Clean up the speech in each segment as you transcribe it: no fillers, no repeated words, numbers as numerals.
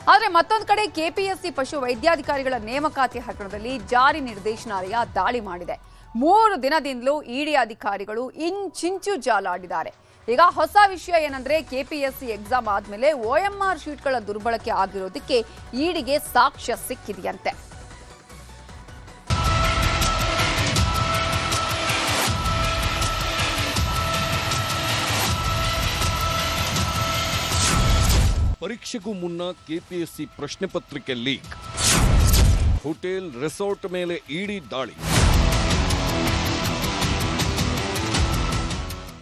ಆದರೆ ಮತ್ತೊಂದು ಕಡೆ ಕೆಪಿಎಸ್ಸಿ ಪಶು ವೈದ್ಯಾಧಿಕಾರಿಗಳ ನೇಮಕಾತಿ ಹಗರಣದಲ್ಲಿ ಜಾರಿ ನಿರ್ದೇಶನಾಲಯ ದಾಳಿ ಮಾಡಿದೆ. 3 ದಿನದಿಂದಲೂ ಇಡಿ ಅಧಿಕಾರಿಗಳು ಇಂಚಿಂಚು ಜಾಲಾಡಿದ್ದಾರೆ. ಈಗ ಹೊಸ ವಿಷಯ ಏನಂದ್ರೆ ಕೆಪಿಎಸ್ಸಿ ಎಕ್ಸಾಮ್ ಆದ್ಮೇಲೆ OMR ಶೀಟ್ಗಳ ದುರ್ಬಳಕೆ ಆಗಿರೋದಕ್ಕೆ ಇಡಿಗೆ ಸಾಕ್ಷ್ಯ ಸಿಕ್ಕಿದೆಯಂತೆ. ಪರೀಕ್ಷೆಗೂ ಮುನ್ನ ಕೆಪಿಎಸ್ಸಿ ಪ್ರಶ್ನೆ ಪತ್ರಿಕೆ ಲೀಕ್, ಹೋಟೆಲ್ ರೆಸಾರ್ಟ್ ಮೇಲೆ ಇಡಿ ದಾಳಿ.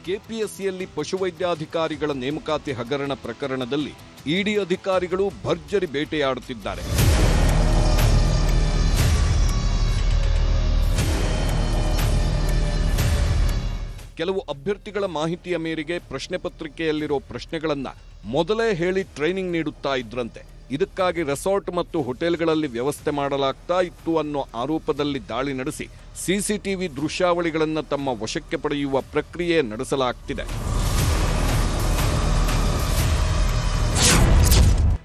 ಕೆಪಿಎಸ್ಸಿಯಲ್ಲಿ ಪಶುವೈದ್ಯಾಧಿಕಾರಿಗಳ ನೇಮಕಾತಿ ಹಗರಣ ಪ್ರಕರಣದಲ್ಲಿ ಇಡಿ ಅಧಿಕಾರಿಗಳು ಭರ್ಜರಿ ಬೇಟೆಯಾಡುತ್ತಿದ್ದಾರೆ. ಕೆಲವು ಅಭ್ಯರ್ಥಿಗಳ ಮಾಹಿತಿಯ ಮೇರೆಗೆ ಪ್ರಶ್ನೆ ಪತ್ರಿಕೆಯಲ್ಲಿರೋ ಪ್ರಶ್ನೆಗಳನ್ನ ಮೊದಲೇ ಹೇಳಿ ಟ್ರೈನಿಂಗ್ ನೀಡುತ್ತಾ ಇದ್ರಂತೆ. ಇದಕ್ಕಾಗಿ ರೆಸಾರ್ಟ್ ಮತ್ತು ಹೋಟೆಲ್ಗಳಲ್ಲಿ ವ್ಯವಸ್ಥೆ ಮಾಡಲಾಗ್ತಾ ಇತ್ತು ಅನ್ನೋ ಆರೋಪದಲ್ಲಿ ದಾಳಿ ನಡೆಸಿ ಸಿಸಿಟಿವಿ ದೃಶ್ಯಾವಳಿಗಳನ್ನು ತಮ್ಮ ವಶಕ್ಕೆ ಪಡೆಯುವ ಪ್ರಕ್ರಿಯೆ ನಡೆಸಲಾಗ್ತಿದೆ.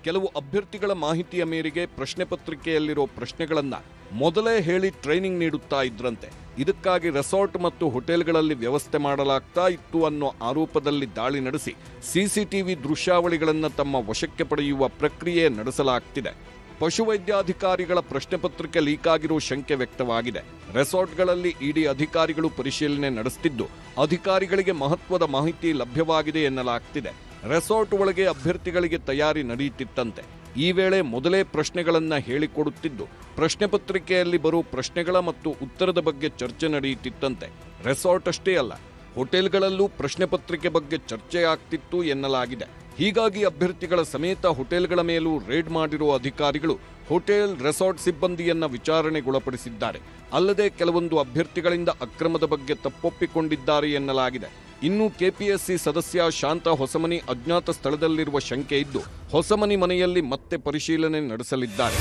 ಕೆಲವು ಅಭ್ಯರ್ಥಿಗಳ ಮಾಹಿತಿಯ ಮೇರೆಗೆ ಪ್ರಶ್ನೆ ಪತ್ರಿಕೆಯಲ್ಲಿರೋ ಪ್ರಶ್ನೆಗಳನ್ನ ಮೊದಲೇ ಹೇಳಿ ಟ್ರೈನಿಂಗ್ ನೀಡುತ್ತಾ ಇದ್ರಂತೆ. ಇದಕ್ಕಾಗಿ ರೆಸಾರ್ಟ್ ಮತ್ತು ಹೋಟೆಲ್ಗಳಲ್ಲಿ ವ್ಯವಸ್ಥೆ ಮಾಡಲಾಗ್ತಾ ಇತ್ತು ಅನ್ನೋ ಆರೋಪದಲ್ಲಿ ದಾಳಿ ನಡೆಸಿ ಸಿಸಿಟಿವಿ ದೃಶ್ಯಾವಳಿಗಳನ್ನು ತಮ್ಮ ವಶಕ್ಕೆ ಪಡೆಯುವ ಪ್ರಕ್ರಿಯೆ ನಡೆಸಲಾಗ್ತಿದೆ. ಪಶುವೈದ್ಯಾಧಿಕಾರಿಗಳ ಪ್ರಶ್ನೆ ಪತ್ರಿಕೆ ಲೀಕ್ ಆಗಿರೋ ಶಂಕೆ ವ್ಯಕ್ತವಾಗಿದೆ. ರೆಸಾರ್ಟ್ಗಳಲ್ಲಿ ಇಡಿ ಅಧಿಕಾರಿಗಳು ಪರಿಶೀಲನೆ ನಡೆಸುತ್ತಿದ್ದು ಅಧಿಕಾರಿಗಳಿಗೆ ಮಹತ್ವದ ಮಾಹಿತಿ ಲಭ್ಯವಾಗಿದೆ ಎನ್ನಲಾಗ್ತಿದೆ. ರೆಸಾರ್ಟ್ ಒಳಗೆ ಅಭ್ಯರ್ಥಿಗಳಿಗೆ ತಯಾರಿ ನಡೆಯುತ್ತಿತ್ತಂತೆ. ಈ ವೇಳೆ ಮೊದಲೇ ಪ್ರಶ್ನೆಗಳನ್ನ ಹೇಳಿಕೊಡುತ್ತಿದ್ದು ಪ್ರಶ್ನೆ ಪತ್ರಿಕೆಯಲ್ಲಿ ಬರೋ ಪ್ರಶ್ನೆಗಳ ಮತ್ತು ಉತ್ತರದ ಬಗ್ಗೆ ಚರ್ಚೆ ನಡೆಯುತ್ತಿತ್ತಂತೆ. ರೆಸಾರ್ಟ್ ಅಷ್ಟೇ ಅಲ್ಲ, ಹೋಟೆಲ್ಗಳಲ್ಲೂ ಪ್ರಶ್ನೆ ಪತ್ರಿಕೆ ಬಗ್ಗೆ ಚರ್ಚೆ ಆಗ್ತಿತ್ತು ಎನ್ನಲಾಗಿದೆ. ಹೀಗಾಗಿ ಅಭ್ಯರ್ಥಿಗಳ ಸಮೇತ ಹೋಟೆಲ್ಗಳ ಮೇಲೂ ರೇಡ್ ಮಾಡಿರುವ ಅಧಿಕಾರಿಗಳು ಹೋಟೆಲ್ ರೆಸಾರ್ಟ್ ಸಿಬ್ಬಂದಿಯನ್ನ ವಿಚಾರಣೆಗೊಳಪಡಿಸಿದ್ದಾರೆ. ಅಲ್ಲದೆ ಕೆಲವೊಂದು ಅಭ್ಯರ್ಥಿಗಳಿಂದ ಅಕ್ರಮದ ಬಗ್ಗೆ ತಪ್ಪೊಪ್ಪಿಕೊಂಡಿದ್ದಾರೆ ಎನ್ನಲಾಗಿದೆ. ಇನ್ನು ಕೆಪಿಎಸ್ಸಿ ಸದಸ್ಯ ಶಾಂತ ಹೊಸಮನಿ ಅಜ್ಞಾತ ಸ್ಥಳದಲ್ಲಿರುವ ಶಂಕೆ ಇದ್ದು ಹೊಸಮನಿ ಮನೆಯಲ್ಲಿ ಮತ್ತೆ ಪರಿಶೀಲನೆ ನಡೆಸಲಿದ್ದಾರೆ.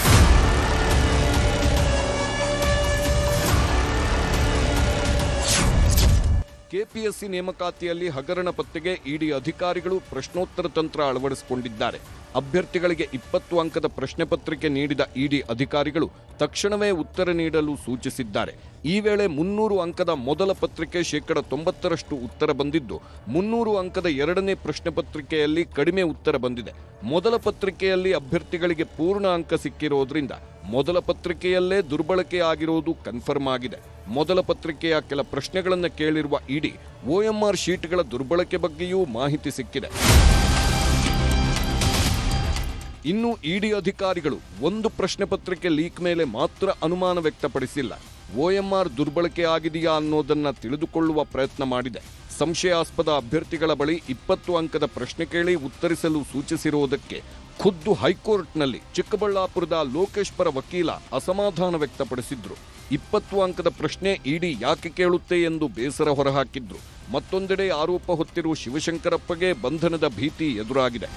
ಕೆಪಿಎಸ್ಸಿ ನೇಮಕಾತಿಯಲ್ಲಿ ಹಗರಣ ಪತ್ತೆಗೆ ಇಡಿ ಅಧಿಕಾರಿಗಳು ಪ್ರಶ್ನೋತ್ತರ ತಂತ್ರ ಅಳವಡಿಸಿಕೊಂಡಿದ್ದಾರೆ. ಅಭ್ಯರ್ಥಿಗಳಿಗೆ 20 ಅಂಕದ ಪ್ರಶ್ನೆ ಪತ್ರಿಕೆ ನೀಡಿದ ಇಡಿ ಅಧಿಕಾರಿಗಳು ತಕ್ಷಣವೇ ಉತ್ತರ ನೀಡಲು ಸೂಚಿಸಿದ್ದಾರೆ. ಈ ವೇಳೆ 300 ಅಂಕದ ಮೊದಲ ಪತ್ರಿಕೆ 90% ಉತ್ತರ ಬಂದಿದ್ದು 300 ಅಂಕದ ಎರಡನೇ ಪ್ರಶ್ನೆ ಪತ್ರಿಕೆಯಲ್ಲಿ ಕಡಿಮೆ ಉತ್ತರ ಬಂದಿದೆ. ಮೊದಲ ಪತ್ರಿಕೆಯಲ್ಲಿ ಅಭ್ಯರ್ಥಿಗಳಿಗೆ ಪೂರ್ಣ ಅಂಕ ಸಿಕ್ಕಿರೋದ್ರಿಂದ ಮೊದಲ ಪತ್ರಿಕೆಯಲ್ಲೇ ದುರ್ಬಳಕೆ ಆಗಿರೋದು ಕನ್ಫರ್ಮ್ ಆಗಿದೆ. ಮೊದಲ ಪತ್ರಿಕೆಯ ಕೆಲ ಪ್ರಶ್ನೆಗಳನ್ನು ಕೇಳಿರುವ ಇಡಿ OMR ಶೀಟ್ಗಳ ದುರ್ಬಳಕೆ ಬಗ್ಗೆಯೂ ಮಾಹಿತಿ ಸಿಕ್ಕಿದೆ. ಇನ್ನು ಇಡಿ ಅಧಿಕಾರಿಗಳು ಒಂದು ಪ್ರಶ್ನೆ ಪತ್ರಿಕೆ ಲೀಕ್ ಮೇಲೆ ಮಾತ್ರ ಅನುಮಾನ ವ್ಯಕ್ತಪಡಿಸಿಲ್ಲ. OMR ದುರ್ಬಳಕೆ ಆಗಿದೆಯಾ ಅನ್ನೋದನ್ನ ತಿಳಿದುಕೊಳ್ಳುವ ಪ್ರಯತ್ನ ಮಾಡಿದೆ. ಸಂಶಯಾಸ್ಪದ ಅಭ್ಯರ್ಥಿಗಳ ಬಳಿ 20 ಅಂಕದ ಪ್ರಶ್ನೆ ಕೇಳಿ ಉತ್ತರಿಸಲು ಸೂಚಿಸಿರುವುದಕ್ಕೆ ಖುದ್ದು ಹೈಕೋರ್ಟ್ನಲ್ಲಿ ಚಿಕ್ಕಬಳ್ಳಾಪುರದ ಲೋಕೇಶ್ ಪರ ವಕೀಲ ಅಸಮಾಧಾನ ವ್ಯಕ್ತಪಡಿಸಿದ್ರು. 20 ಅಂಕದ ಪ್ರಶ್ನೆ ಇಡಿ ಯಾಕೆ ಕೇಳುತ್ತೆ ಎಂದು ಬೇಸರ ಹೊರಹಾಕಿದ್ರು. ಮತ್ತೊಂದೆಡೆ ಆರೋಪ ಹೊತ್ತಿರುವ ಶಿವಶಂಕರಪ್ಪಗೆ ಬಂಧನದ ಭೀತಿ ಎದುರಾಗಿದೆ.